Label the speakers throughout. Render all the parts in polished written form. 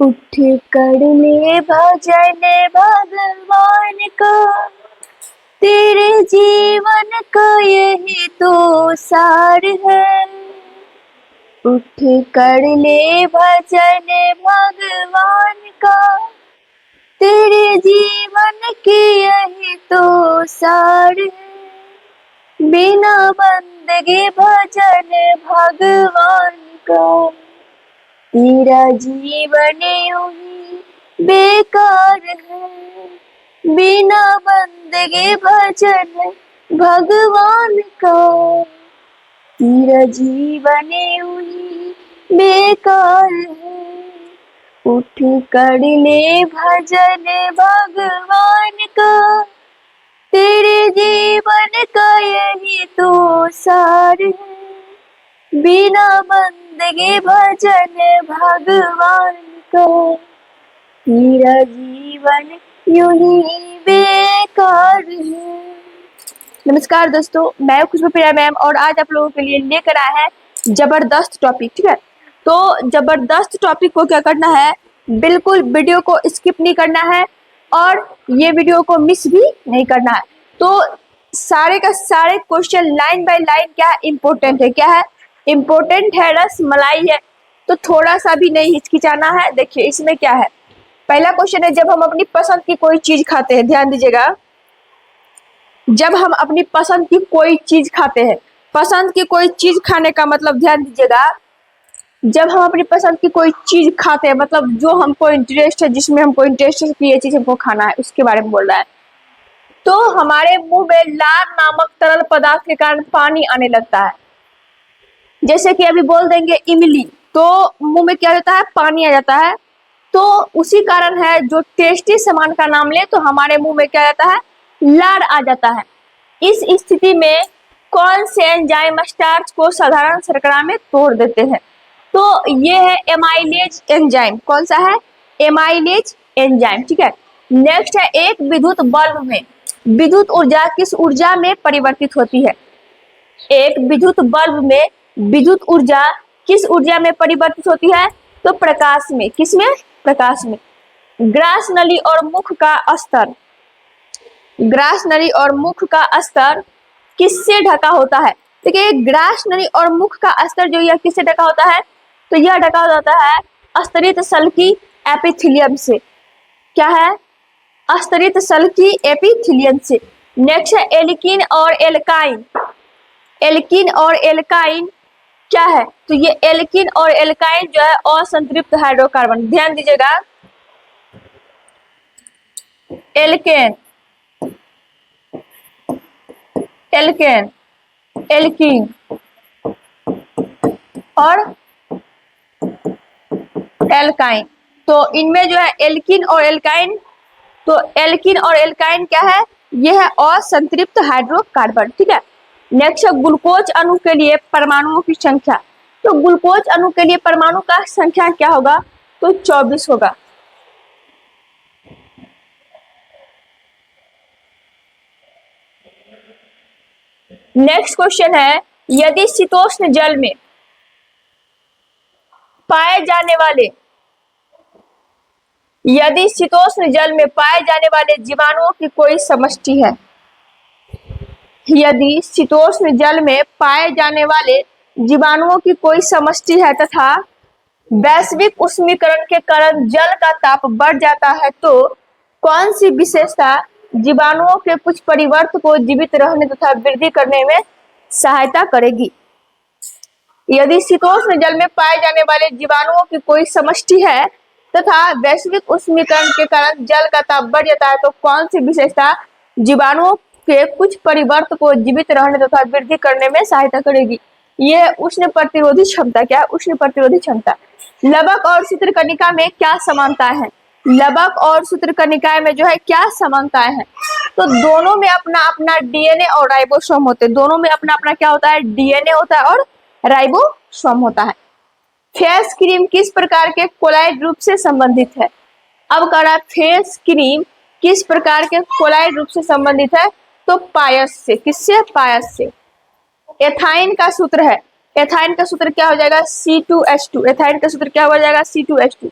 Speaker 1: उठ कर ले भजन भगवान का, तेरे जीवन का यही तो सार है। उठ कर ले भजन भगवान का, तेरे जीवन की यही तो सार है। बिना बंदगी भजन भगवान का, तेरा जीवन यूं ही बेकार है। बिना बंदगी भजन भगवान का, तेरा जीवन यूं ही बेकार है। उठ कर ले भजन भगवान का, तेरे जीवन का यही तो सार है। बिना बंदगी भजन भगवान का, तेरा जीवन यूं ही बेकार है। नमस्कार दोस्तों, मैं खुशबू प्रिया मैम और आज आप लोगों के लिए लेकर आए हैं जबरदस्त टॉपिक। ठीक है, तो जबरदस्त टॉपिक को क्या करना है, बिल्कुल वीडियो को स्किप नहीं करना है और ये वीडियो को मिस भी नहीं करना है। तो सारे का सारे क्वेश्चन लाइन बाय लाइन क्या इम्पोर्टेंट है, क्या है इम्पोर्टेंट है, रस मलाई है, तो थोड़ा सा भी नहीं हिचकिचाना है। देखिए इसमें क्या है, पहला क्वेश्चन है, जब हम अपनी पसंद की कोई चीज खाते हैं, ध्यान दीजिएगा, जब हम अपनी पसंद की कोई चीज खाते हैं, पसंद की कोई चीज खाने का मतलब ध्यान दीजिएगा, जब हम अपनी पसंद की कोई चीज खाते हैं मतलब जो हमको इंटरेस्ट है, जिसमें हमको इंटरेस्ट है कि ये चीज हमको खाना है, उसके बारे में बोल रहा है। तो हमारे मुंह में लार नामक तरल पदार्थ के कारण पानी आने लगता है। जैसे कि अभी बोल देंगे इमली, तो मुंह में क्या होता है, पानी आ जाता है। तो उसी कारण है, जो टेस्टी सामान का नाम ले तो हमारे मुंह में क्या जाता है, लार आ जाता है। इस स्थिति में कौन से एंजाइम स्टार्च को साधारण शर्करा में तोड़ देते हैं? तो ये है एमाइलेज एंजाइम। कौन सा है? Amylase enzyme. ठीक है, नेक्स्ट है, एक विद्युत बल्ब में विद्युत ऊर्जा किस ऊर्जा में परिवर्तित होती है? एक विद्युत बल्ब में विद्युत ऊर्जा किस ऊर्जा में परिवर्तित होती है? तो प्रकाश में। किसमें? प्रकाश में। ग्रास नली और मुख का स्तर, ग्रास नली और मुख का स्तर किससे ढका होता है? देखिए, ग्रास नली और मुख का स्तर जो यह किससे ढका होता है, तो यह ढका होता है स्तरित सल्की एपिथेलियम से। क्या है? स्तरित सल्की एपिथेलियम से। नेक्स्ट है एल्कीन और एल्काइन। एल्कीन और एल्काइन क्या है? तो ये एल्कीन और एल्काइन जो है असंतृप्त हाइड्रोकार्बन। ध्यान दीजिएगा, एल्केन, एल्केन, एल्कीन और एल्काइन। तो इनमें जो है एल्कीन और एल्काइन, तो एल्कीन और एल्काइन क्या है? यह है असंतृप्त हाइड्रोकार्बन। ठीक है, नेक्स्ट है ग्लूकोज अणु के लिए परमाणुओं की संख्या। तो ग्लूकोज अणु के लिए परमाणु का संख्या क्या होगा? तो 24 होगा। नेक्स्ट क्वेश्चन है, यदि शीतोष्ण जल में पाए जाने वाले यदि शीतोष्ण जल में पाए जाने वाले जीवाणुओं की कोई समष्टि है, यदि शीतोष्ण जल में पाए जाने वाले जीवाणुओं की कोई समष्टि है तथा वैश्विक उष्मीकरण के कारण जल का ताप बढ़ जाता है, तो कौन सी विशेषता जीवाणुओं के कुछ परिवर्त को जीवित रहने तथा वृद्धि करने में सहायता करेगी? यदि शीतोष्ण जल में पाए जाने वाले जीवाणुओं की कोई समष्टि है तथा वैश्विक उष्मीकरण के कारण जल का ताप बढ़ जाता है, तो कौन सी विशेषता जीवाणुओं के कुछ परिवर्त को जीवित रहने तथा वृद्धि करने में सहायता करेगी? यह उष्ण प्रतिरोधी क्षमता। क्या है? उष्ण प्रतिरोधी क्षमता। लवक और सूत्रकनिका में क्या समानताएं हैं? लवक और सूत्रकनिका में जो है क्या समानताएं हैं? तो दोनों में अपना अपना डीएनए और राइबोसोम होते हैं। दोनों में अपना अपना क्या होता है? डीएनए होता है और राइबोसोम होता है। फेस क्रीम किस प्रकार के कोलाइड रूप से संबंधित है? अब कह रहा है फेस क्रीम किस प्रकार के कोलाइड रूप से संबंधित है? तो पायस से। किससे? पायस से। एथाइन का सूत्र है, एथाइन का सूत्र क्या हो जाएगा? C2H2। एथाइन का सूत्र क्या हो जाएगा? C2H2।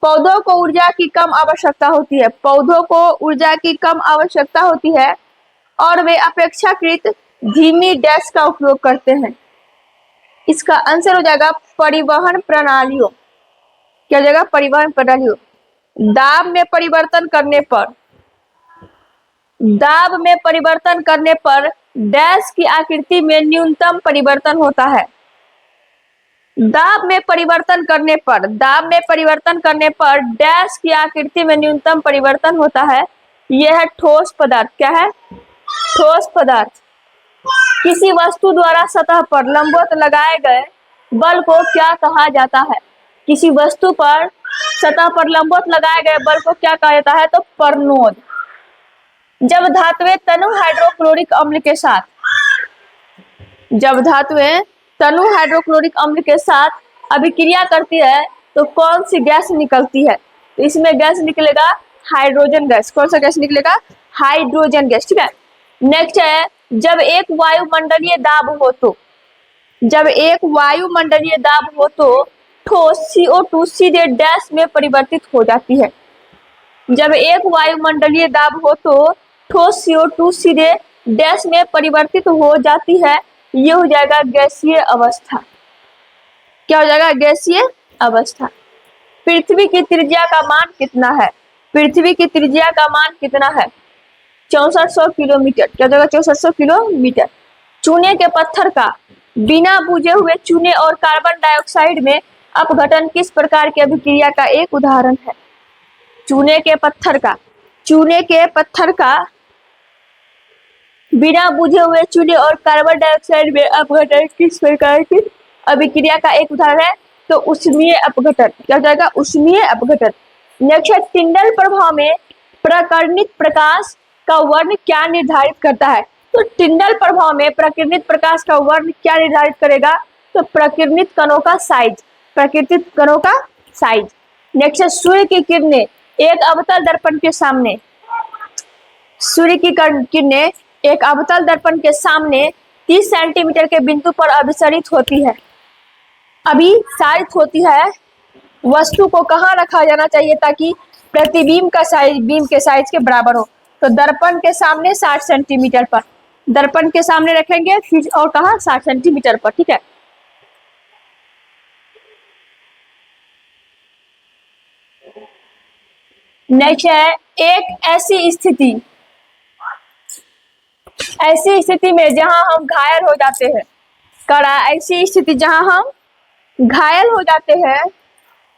Speaker 1: पौधों को ऊर्जा की कम आवश्यकता होती है, पौधों को ऊर्जा की कम आवश्यकता होती है और वे अपेक्षाकृत धीमी डैश का उपयोग करते हैं। इसका आंसर हो जाएगा परिवहन प्रणालियों। क्या हो जाएगा? परिवहन प्रणालियों। दाब में परिवर्तन करने पर, दाब में परिवर्तन करने पर डैश की आकृति में न्यूनतम परिवर्तन होता है। दाब में परिवर्तन करने पर, दाब में परिवर्तन करने पर डैश की आकृति में न्यूनतम परिवर्तन होता है। यह है ठोस पदार्थ। क्या है? ठोस पदार्थ। किसी वस्तु द्वारा सतह पर लंबवत लगाए गए बल को क्या कहा जाता है? किसी वस्तु पर सतह पर लंबवत लगाए गए बल को क्या कहा जाता है? तो परनोद। जब धातुएं तनु हाइड्रोक्लोरिक अम्ल के साथ, जब धातुएं तनु हाइड्रोक्लोरिक अम्ल के साथ अभिक्रिया करती है तो कौन सी गैस निकलती है? तो इसमें गैस निकलेगा हाइड्रोजन गैस। कौन सा गैस निकलेगा? Hydrogen gas. ठीक है। नेक्स्ट है, जब एक वायुमंडलीय दाब हो तो, जब एक वायुमंडलीय दाब हो तो ठोस CO2 सीधे डैश में परिवर्तित हो जाती है। जब एक वायुमंडलीय दाब हो तो ठोस CO2 सीधे डैश में परिवर्तित हो जाती है। ये हो जाएगा गैसीय अवस्था। क्या हो जाएगा? गैसीय अवस्था। पृथ्वी की त्रिज्या का मान कितना है? पृथ्वी की त्रिज्या का मान कितना है? 6400 किलोमीटर। क्या हो जाएगा? 6400 किलोमीटर। चूने के पत्थर का बिना बुझे हुए चूने और कार्बन डाइऑक्साइड में अपघटन किस प्रकार की अभिक्रिया का एक उदाहरण है? चूने के पत्थर का, चूने के पत्थर का बिना बुझे हुए चूने और कार्बन डाइऑक्साइड में अपघटन किस प्रकार की अभिक्रिया का एक उदाहरण है? तो उष्मीय अपघटन। क्या हो जाएगा? उष्मीय अपघटन। नेक्स्ट है, टिंडल प्रभाव में प्रकर्णित प्रकाश का वर्ण क्या निर्धारित करता है? तो टिंडल प्रभाव में प्रकीर्णित प्रकाश का वर्ण क्या निर्धारित करेगा? तो प्रकीर्णित कणों का साइज, प्रकीर्णित कणों का साइज। नेक्स्ट है, सूर्य की किरणें एक अवतल दर्पण के सामने, सूर्य की किरणें एक अवतल दर्पण के सामने 30 सेंटीमीटर के बिंदु पर अभिसरित होती है, अभिसारित होती है। वस्तु को कहाँ रखा जाना चाहिए ताकि प्रतिबिंब का साइज बीम के साइज के बराबर हो? तो दर्पण के सामने 60 सेंटीमीटर पर, दर्पण के सामने रखेंगे फिर और कहाँ? 60 सेंटीमीटर पर। ठीक है। नेक्स्ट है, एक ऐसी स्थिति, ऐसी स्थिति में जहां हम घायल हो जाते हैं, कड़ा ऐसी स्थिति जहां हम घायल हो जाते हैं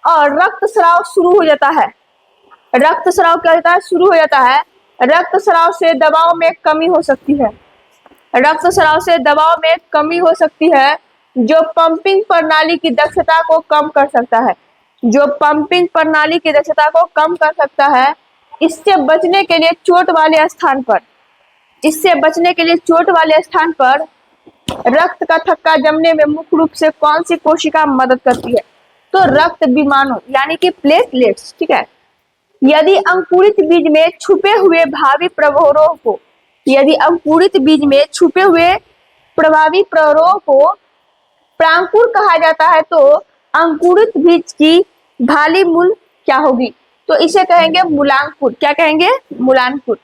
Speaker 1: और रक्त स्राव शुरू हो जाता है, रक्त स्राव क्या होता है? शुरू हो जाता है। रक्त स्राव से दबाव में कमी हो सकती है, रक्त स्राव से दबाव में कमी हो सकती है जो पंपिंग प्रणाली की दक्षता को कम कर सकता है, जो पंपिंग प्रणाली की दक्षता को कम कर सकता है। इससे बचने के लिए चोट वाले स्थान पर, इससे बचने के लिए चोट वाले स्थान पर रक्त का थक्का जमने में मुख्य रूप से कौन सी कोशिका मदद करती है? तो रक्त विमानों यानी कि प्लेटलेट्स। ठीक है। यदि अंकुरित बीज में छुपे हुए भावी प्रवरोह को, यदि अंकुरित बीज में छुपे हुए प्रभावी प्रवरोह को प्रांकुर कहा जाता है तो अंकुरित बीज की भाली मूल क्या होगी? तो इसे कहेंगे मूलांकुर। क्या कहेंगे? मूलांकुर।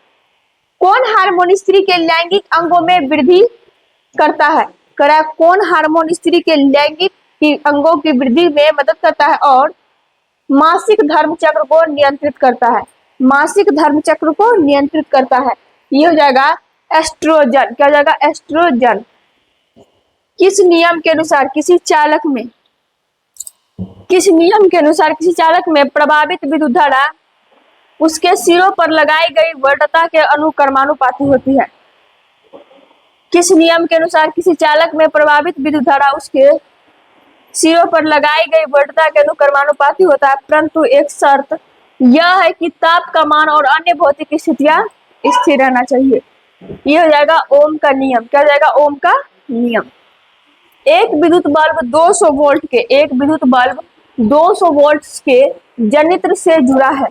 Speaker 1: कौन हार्मोन स्त्री के लैंगिक अंगों में वृद्धि करता है? करा कौन हार्मोन स्त्री के लैंगिक अंगों की वृद्धि में मदद करता है और मासिक धर्म चक्र को नियंत्रित करता है? मासिक धर्म चक्र को नियंत्रित करता है। ये हो जाएगा एस्ट्रोजन। क्या हो जाएगा? एस्ट्रोजन। किस नियम के अनुसार किसी चालक में, किस नियम के अनुसार किसी चालक में प्रभावित विद्युत धारा उसके सिरों पर लगाई गई वक्रता के अनुक्रमानुपाती होती है? किस नियम के अनुसार किसी चालक में प्रभावित विद्युत धारा उसके सिरों पर लगाई गई वक्रता के अनुक्रमानुपाती होता है, परंतु एक शर्त यह है कि ताप का मान और अन्य भौतिक स्थितियां स्थिर रहना चाहिए। ये हो जाएगा ओम का नियम। क्या हो जाएगा? ओम का नियम। एक विद्युत बल्ब 200 वोल्ट के, एक विद्युत बल्ब 200 वोल्ट के जनित्र से जुड़ा है,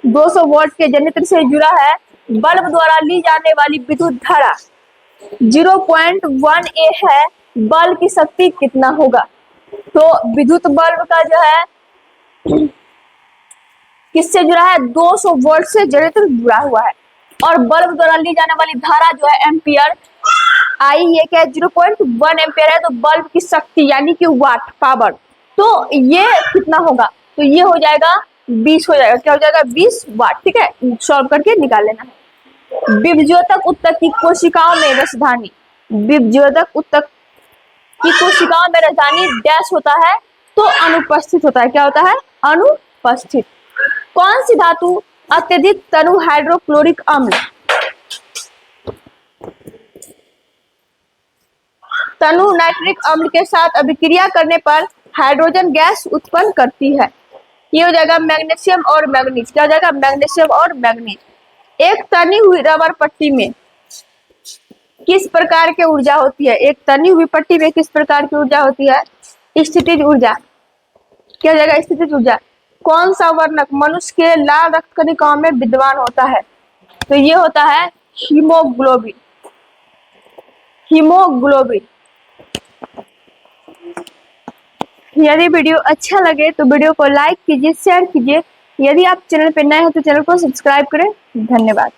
Speaker 1: 200 वोल्ट के जनित्र से जुड़ा है। बल्ब द्वारा ली जाने वाली विद्युत धारा 0.1 A है। बल्ब की शक्ति कितना होगा? तो विद्युत बल्ब का जो है किससे जुड़ा है? 200 वोल्ट से जनरेटर जुड़ा हुआ है। और बल्ब द्वारा ली जाने वाली धारा जो है एम्पियर, आई ये क्या है 0.1 एम्पियर है। तो बल्ब की शक्ति यानी कि वाट पावर, तो ये कितना होगा? तो ये हो जाएगा 20 हो जाएगा। क्या हो जाएगा? 20 वाट। ठीक है, सॉल्व करके निकाल लेना है। विभज्योतक ऊतक की कोशिकाओं में राजधानी, विभज्योतक ऊतक की कोशिकाओं में राजधानी डैश होता है, तो अनुपस्थित होता है। क्या होता है? अनुपस्थित। कौन सी धातु अत्यधिक तनु हाइड्रोक्लोरिक अम्ल, तनु नाइट्रिक अम्ल के साथ अभिक्रिया करने पर हाइड्रोजन गैस उत्पन्न करती है? ये हो जाएगा मैग्नीशियम और मैंगनीज। क्या हो जाएगा? मैग्नीशियम और मैंगनीज। एक तनी हुई रबर पट्टी में किस प्रकार की ऊर्जा होती है? एक तनी हुई पट्टी में किस प्रकार की ऊर्जा होती है? स्थितिज ऊर्जा। क्या हो जाएगा? स्थितिज ऊर्जा। कौन सा वर्णक मनुष्य के लाल रक्त कणिकाओं में विद्यमान होता है? तो ये होता है हीमोग्लोबिन। हीमोग्लोबिन। यदि वीडियो अच्छा लगे तो वीडियो को लाइक कीजिए, शेयर कीजिए। यदि आप चैनल पर नए हैं तो चैनल को सब्सक्राइब करें। धन्यवाद।